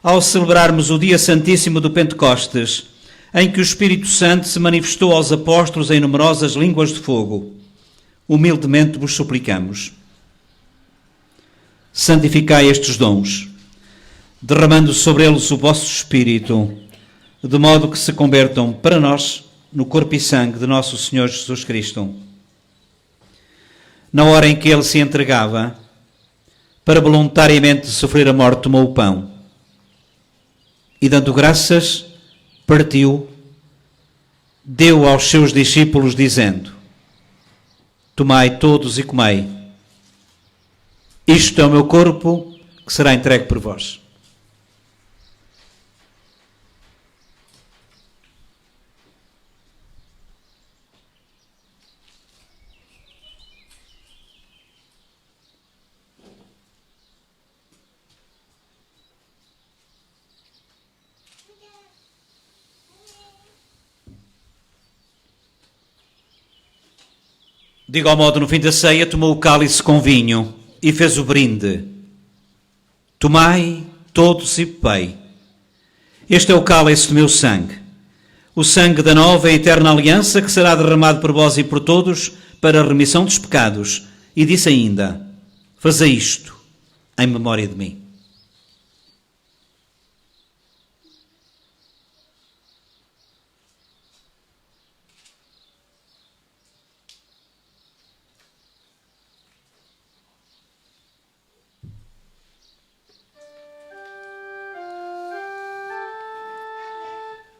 ao celebrarmos o dia santíssimo do Pentecostes, em que o Espírito Santo se manifestou aos apóstolos em numerosas línguas de fogo, humildemente vos suplicamos. Santificai estes dons, derramando sobre eles o vosso Espírito, de modo que se convertam para nós no corpo e sangue de nosso Senhor Jesus Cristo. Na hora em que ele se entregava, para voluntariamente sofrer a morte, tomou o pão e, dando graças, partiu, deu aos seus discípulos, dizendo: tomai todos e comei. Isto é o meu corpo, que será entregue por vós. De igual modo, no fim da ceia, tomou o cálice com vinho e fez o brinde. Tomai todos e bebei. Este é o cálice do meu sangue, o sangue da nova e eterna aliança, que será derramado por vós e por todos para a remissão dos pecados. E disse ainda: fazei isto em memória de mim.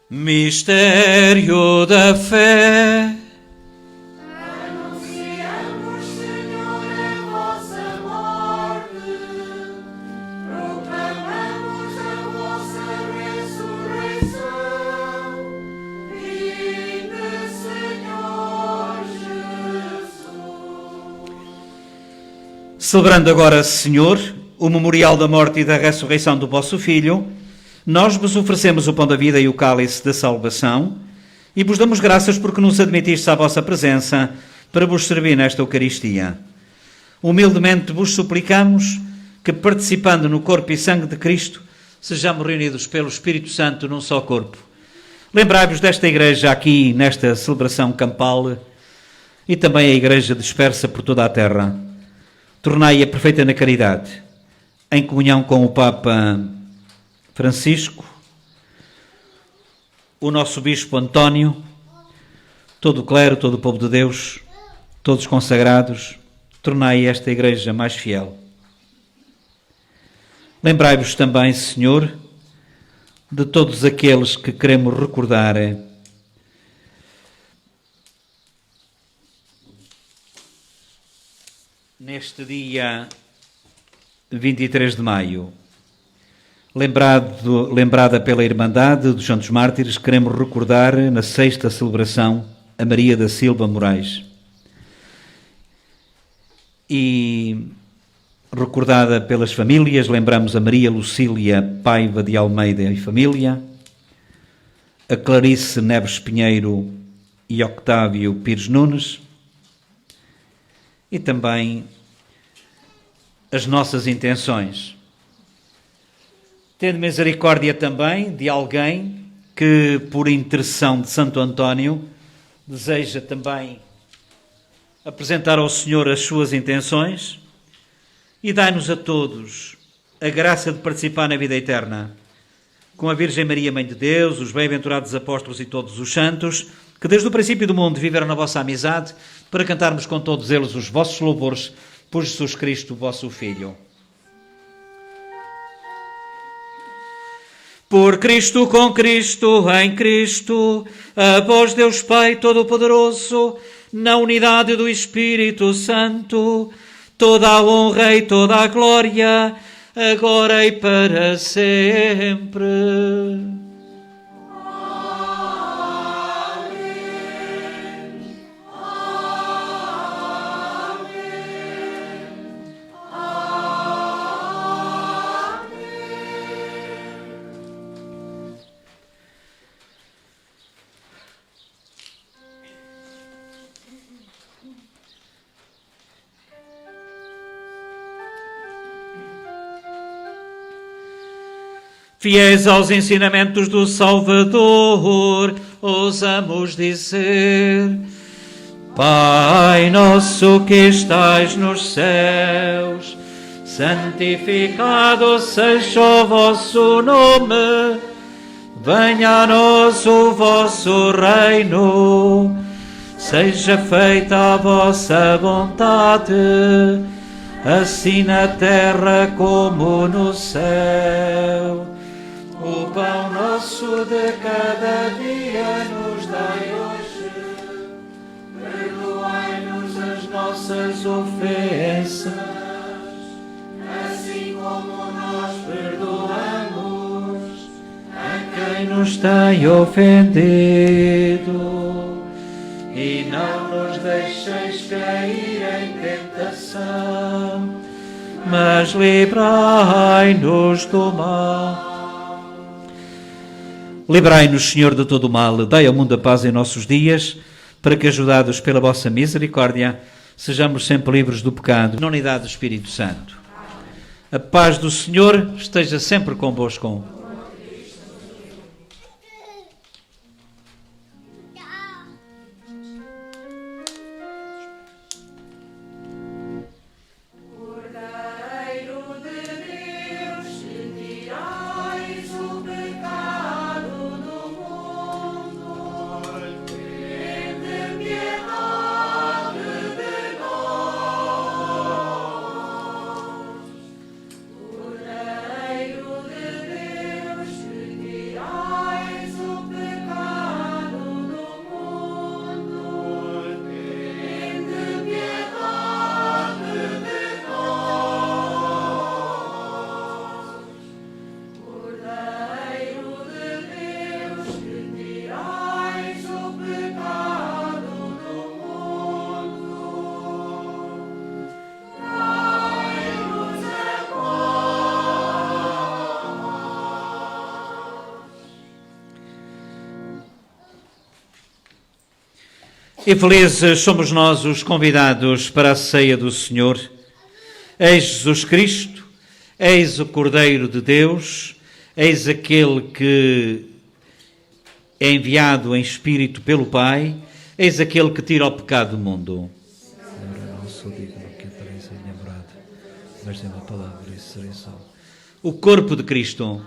Mistério da fé. Anunciamos, Senhor, a vossa morte, proclamamos a vossa ressurreição. Vinde, Senhor Jesus. Celebrando agora, Senhor, o memorial da morte e da ressurreição do vosso Filho, nós vos oferecemos o pão da vida e o cálice da salvação e vos damos graças porque nos admitistes à vossa presença para vos servir nesta Eucaristia. Humildemente vos suplicamos que, participando no corpo e sangue de Cristo, sejamos reunidos pelo Espírito Santo num só corpo. Lembrai-vos desta Igreja aqui, nesta celebração campal, e também a Igreja dispersa por toda a terra. Tornai-a perfeita na caridade, em comunhão com o Papa Francisco, o nosso Bispo António, todo o clero, todo o povo de Deus, todos consagrados, tornai esta Igreja mais fiel. Lembrai-vos também, Senhor, de todos aqueles que queremos recordar neste dia 23 de maio. Lembrada pela Irmandade dos Santos Mártires, queremos recordar na sexta celebração a Maria da Silva Moraes. E recordada pelas famílias, lembramos a Maria Lucília Paiva de Almeida e família, a Clarice Neves Pinheiro e Octávio Pires Nunes, e também as nossas intenções. Tendo misericórdia também de alguém que, por intercessão de Santo António, deseja também apresentar ao Senhor as suas intenções, e dai-nos a todos a graça de participar na vida eterna, com a Virgem Maria, Mãe de Deus, os bem-aventurados apóstolos e todos os santos, que desde o princípio do mundo viveram na vossa amizade, para cantarmos com todos eles os vossos louvores por Jesus Cristo, vosso Filho. Por Cristo, com Cristo, em Cristo, a vós Deus Pai Todo-Poderoso, na unidade do Espírito Santo, toda a honra e toda a glória, agora e para sempre. Fiéis aos ensinamentos do Salvador, ousamos dizer: Pai nosso que estais nos céus, santificado seja o vosso nome, venha a nós o vosso reino, seja feita a vossa vontade, assim na terra como no céu. O pão nosso de cada dia nos dai hoje, perdoai-nos as nossas ofensas, assim como nós perdoamos a quem nos tem ofendido. E não nos deixeis cair em tentação, mas livrai-nos do mal. Livrai-nos, Senhor, de todo o mal, dai ao mundo a paz em nossos dias, para que, ajudados pela vossa misericórdia, sejamos sempre livres do pecado, na unidade do Espírito Santo. A paz do Senhor esteja sempre convosco. E felizes somos nós os convidados para a ceia do Senhor. Eis Jesus Cristo, eis o Cordeiro de Deus, eis aquele que é enviado em Espírito pelo Pai, eis aquele que tira o pecado do mundo. Senhor, eu não sou digno que entreis em minha morada, mas em uma palavra e serei salvo. O corpo de Cristo.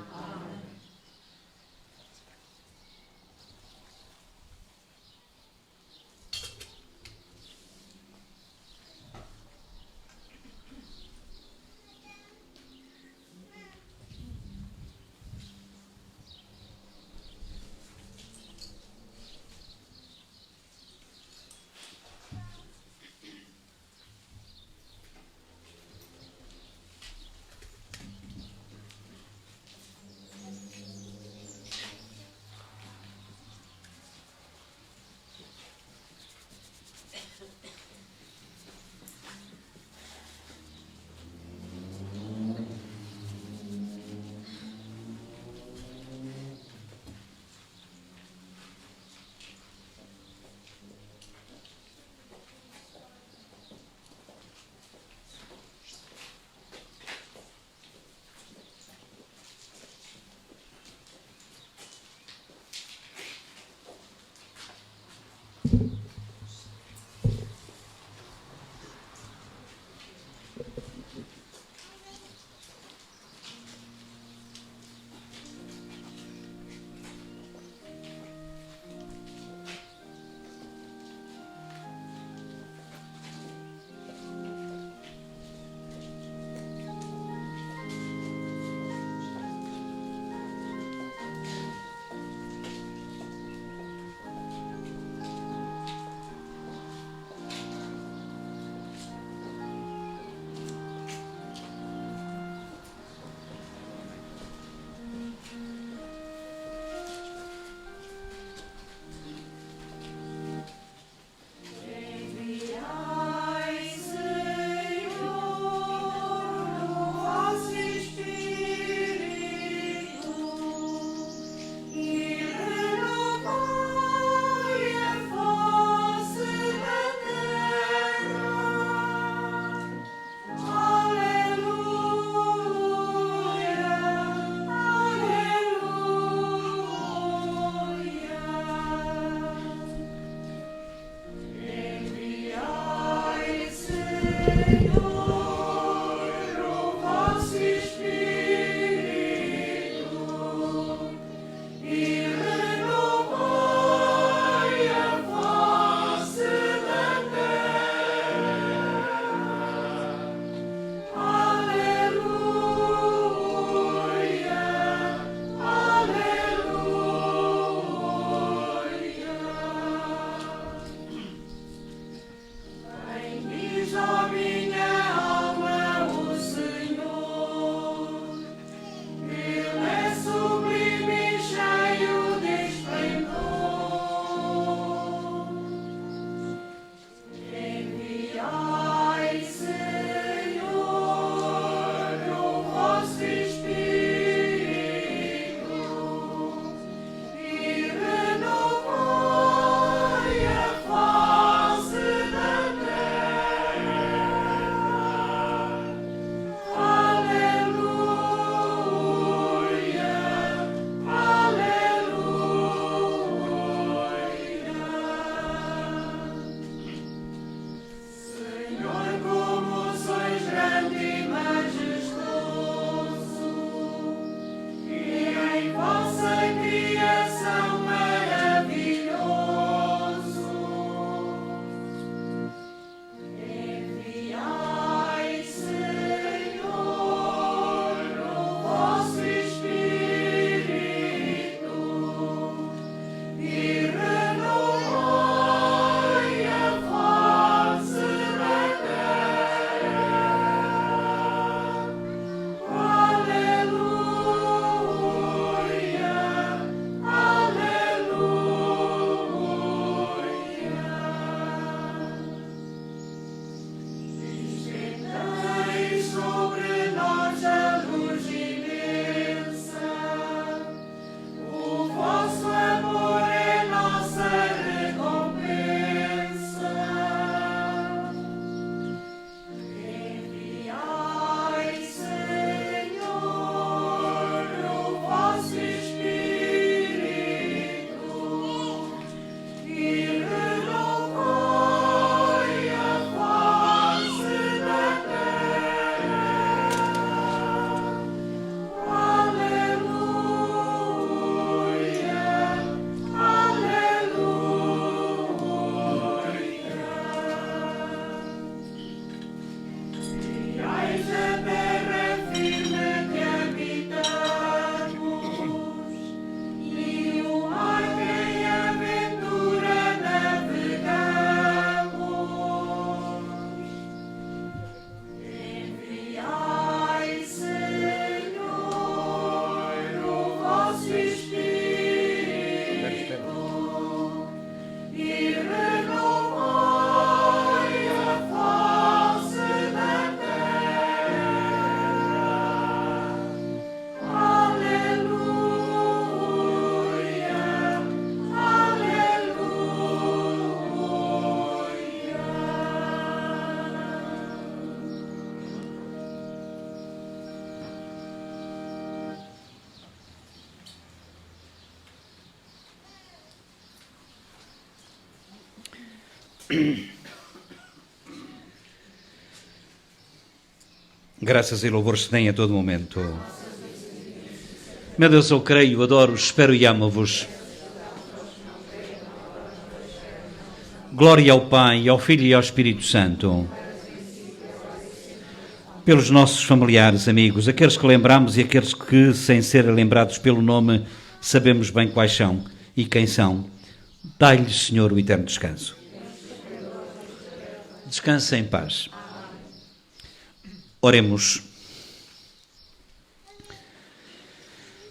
Graças e louvores se têm a todo momento. Meu Deus, eu creio, adoro, espero e amo-vos. Glória ao Pai, ao Filho e ao Espírito Santo. Pelos nossos familiares, amigos, aqueles que lembramos e aqueles que, sem serem lembrados pelo nome, sabemos bem quais são e quem são. Dai-lhes, Senhor, o eterno descanso. Descanse em paz. Oremos.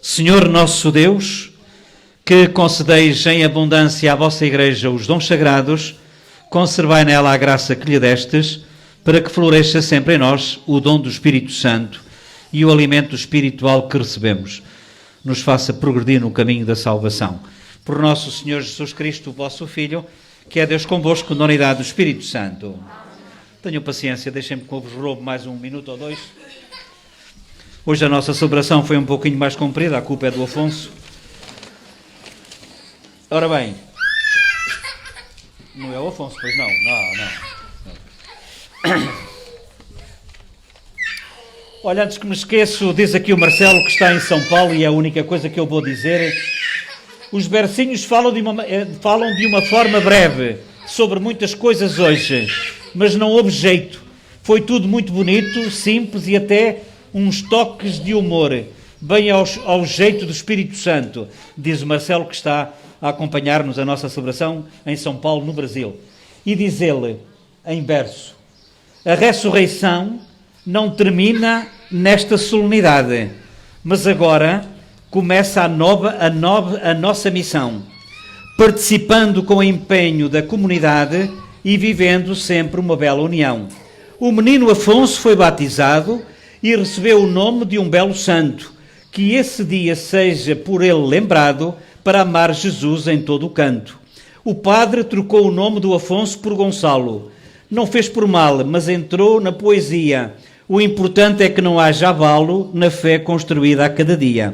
Senhor nosso Deus, que concedeis em abundância à vossa Igreja os dons sagrados, conservai nela a graça que lhe destes, para que floresça sempre em nós o dom do Espírito Santo e o alimento espiritual que recebemos, nos faça progredir no caminho da salvação. Por nosso Senhor Jesus Cristo, vosso Filho, que é Deus convosco, na unidade do Espírito Santo. Tenham paciência, deixem-me que eu vos roubo mais 1 minuto ou 2. Hoje a nossa celebração foi um pouquinho mais comprida, a culpa é do Afonso. Ora bem, não é o Afonso, pois não. Olha, antes que me esqueço, diz aqui o Marcelo que está em São Paulo e é a única coisa que eu vou dizer. Os versinhos falam de uma forma breve sobre muitas coisas hoje, mas não houve jeito. Foi tudo muito bonito, simples e até uns toques de humor, bem ao jeito do Espírito Santo, diz o Marcelo que está a acompanhar-nos a nossa celebração em São Paulo, no Brasil. E diz ele, em verso, a ressurreição não termina nesta solenidade, mas agora começa a nossa missão, participando com empenho da comunidade e vivendo sempre uma bela união. O menino Afonso foi batizado e recebeu o nome de um belo santo, que esse dia seja por ele lembrado para amar Jesus em todo o canto. O padre trocou o nome do Afonso por Gonçalo. Não fez por mal, mas entrou na poesia. O importante é que não haja abalo na fé construída a cada dia.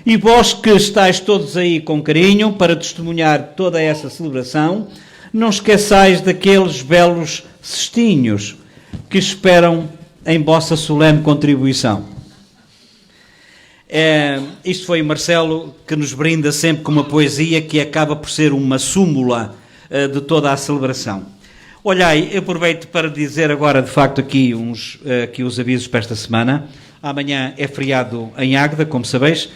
E vós que estáis todos aí com carinho para testemunhar toda essa celebração, não esqueçais daqueles belos cestinhos que esperam em vossa solene contribuição. Isto foi o Marcelo que nos brinda sempre com uma poesia que acaba por ser uma súmula de toda a celebração. Olhai, eu aproveito para dizer agora de facto aqui os avisos para esta semana. Amanhã é feriado em Águeda, como sabeis,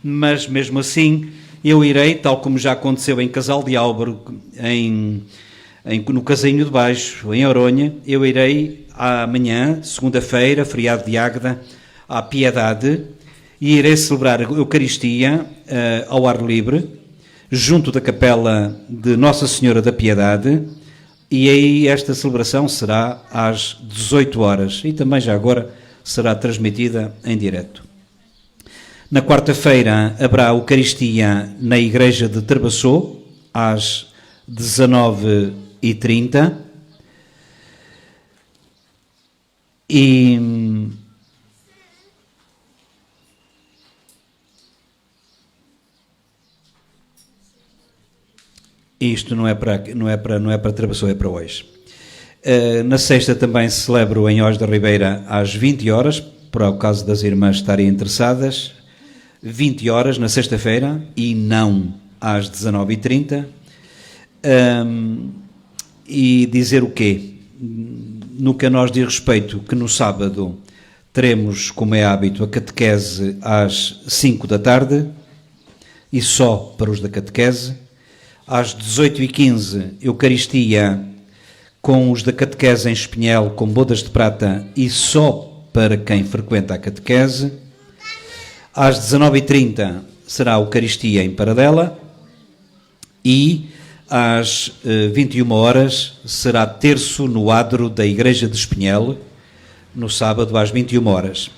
mas mesmo assim eu irei, tal como já aconteceu em Casal de Álvaro, no Casinho de Baixo, em Oronha, eu irei amanhã, segunda-feira, feriado de Águeda, à Piedade, e irei celebrar a Eucaristia ao ar livre, junto da capela de Nossa Senhora da Piedade, e aí esta celebração será às 18 horas e também já agora será transmitida em direto. Na quarta-feira haverá a Eucaristia na Igreja de Terbaçô, às 19h30, e isto não é para Terbaçô, é para hoje. Na sexta também celebro em Os da Ribeira às 20 horas, para o caso das irmãs estarem interessadas, 20 horas na sexta-feira e não às 19h30. E dizer o quê? No que a nós diz respeito, que no sábado teremos, como é hábito, a catequese às 5 da tarde, e só para os da catequese. Às 18h15, Eucaristia com os da catequese em Espinhel, com bodas de prata, e só para quem frequenta a catequese. Às 19h30 será a Eucaristia em Paradela, e às 21 horas será terço no adro da Igreja de Espinhel, no sábado às 21 horas.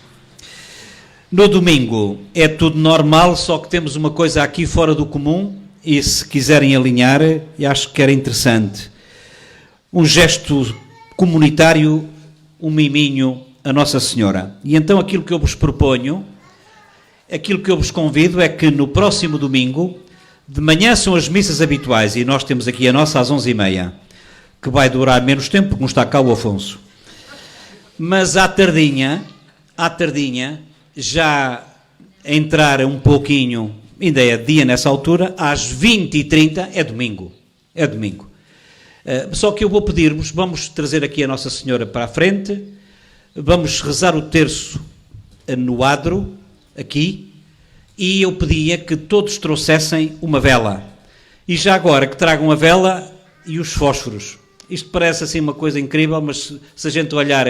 No domingo é tudo normal, só que temos uma coisa aqui fora do comum, e se quiserem alinhar, acho que era interessante. Um gesto comunitário, um miminho a Nossa Senhora. E então aquilo que eu vos proponho, aquilo que eu vos convido é que no próximo domingo, de manhã são as missas habituais, e nós temos aqui a nossa às 11h30. que vai durar menos tempo, porque não está cá o Afonso. Mas à tardinha, já entrar um pouquinho, ainda é dia nessa altura, às 20h30, é domingo. Só que eu vou pedir-vos, vamos trazer aqui a Nossa Senhora para a frente, vamos rezar o terço no adro, aqui, e eu pedia que todos trouxessem uma vela. E já agora que tragam a vela e os fósforos. Isto parece assim uma coisa incrível, mas se a gente olhar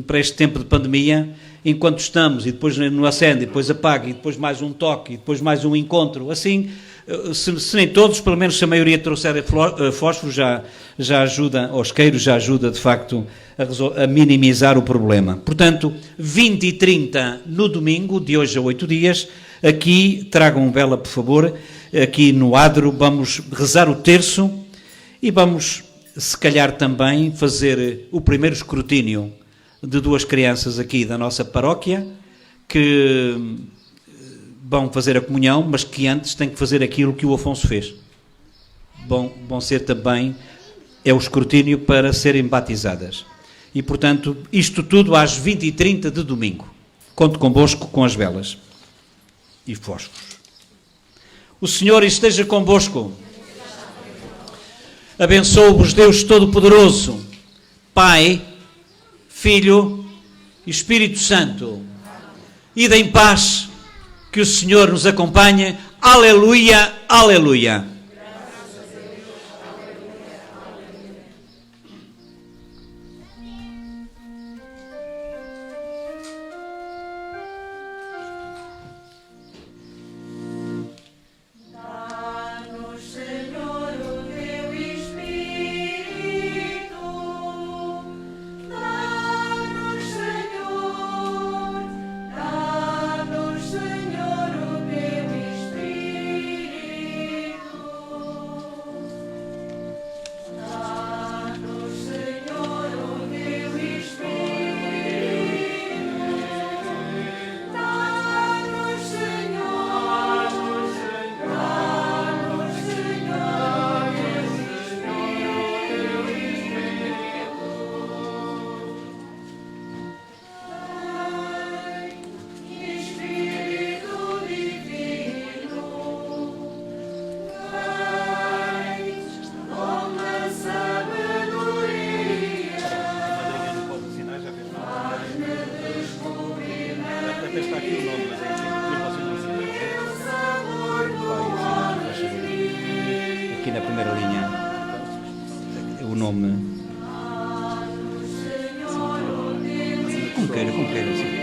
para este tempo de pandemia, enquanto estamos, e depois não acende, e depois apaga, e depois mais um toque, e depois mais um encontro, assim, se nem todos, pelo menos se a maioria trouxerem fósforo, já ajuda, ou isqueiros, já ajuda de facto a minimizar o problema. Portanto, 20h30 no domingo, de hoje a 8 dias, aqui, tragam vela, por favor, aqui no adro, vamos rezar o terço e vamos, se calhar, também fazer o primeiro escrutínio de 2 crianças aqui da nossa paróquia, que vão fazer a comunhão, mas que antes têm que fazer aquilo que o Afonso fez. Vão ser também, é o escrutínio para serem batizadas. E, portanto, isto tudo às 20h30 de domingo. Conto convosco com as velas e fósforos. O Senhor esteja convosco. Abençoe-vos Deus Todo-Poderoso, Pai, Filho e Espírito Santo. Ide em paz, que o Senhor nos acompanhe. Aleluia, aleluia. Dá-nos, Senhor, o teu Espírito. Dá-nos, Senhor. Dá-nos, Senhor, o teu Espírito. Dá-nos, Senhor, o teu Espírito. Dá-nos, Senhor. Espírito divino, Pai, dom da sabedoria, faz-me descobrir na vida o sabor do porvir. Aqui na primeira linha, o nome. Senhor, o teu Como queira, sim.